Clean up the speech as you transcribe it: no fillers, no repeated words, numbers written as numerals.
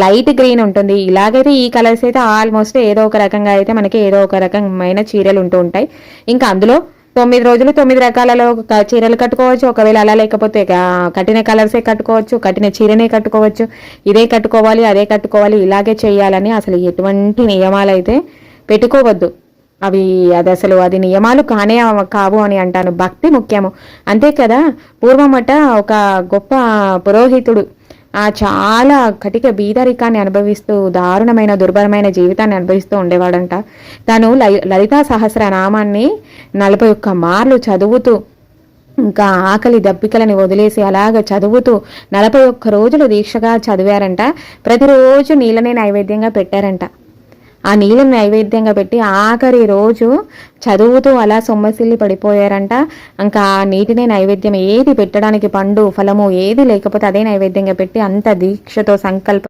Light green ఉంటుంది. ఇలాగైతే ఈ కలర్స్ అయితే ఆల్మోస్ట్ ఏదో ఒక రకంగా అయితే మనకి ఏదో ఒక రకమైన చీరలు ఉంటూ ఉంటాయి. ఇంకా అందులో 9 రోజులు 9 రకాలలో చీరలు కట్టుకోవచ్చు. ఒకవేళ అలా లేకపోతే కట్టిన కలర్సే కట్టుకోవచ్చు, కట్టిన చీరనే కట్టుకోవచ్చు. ఇదే కట్టుకోవాలి, అదే కట్టుకోవాలి, ఇలాగే చేయాలని అసలు ఎటువంటి నియమాలు అయితే పెట్టుకోవద్దు. అది అసలు అది నియమాలు కావు అని అంటాను. భక్తి ముఖ్యము, అంతే కదా. పూర్వమట ఒక గొప్ప పురోహితుడు చాలా కటిక బీదరికాన్ని అనుభవిస్తూ దారుణమైన దుర్భరమైన జీవితాన్ని అనుభవిస్తూ ఉండేవాడంట. తను లలితా సహస్రనామాన్ని 41 మార్లు చదువుతూ, ఇంకా ఆకలి దప్పికలని వదిలేసి అలాగ చదువుతూ 41 రోజులు దీక్షగా చదివారంట. ప్రతిరోజు నీళ్ళని నైవేద్యంగా పెట్టారంట. ఆ నీళ్ళని నైవేద్యంగా పెట్టి ఆఖరి రోజు చదువుతూ అలా సొమ్మసిల్లి పడిపోయారంట. ఇంకా ఆ నీటినే నైవేద్యం, ఏది పెట్టడానికి పండు ఫలము ఏది లేకపోతే అదే నైవేద్యంగా పెట్టి అంత దీక్షతో సంకల్ప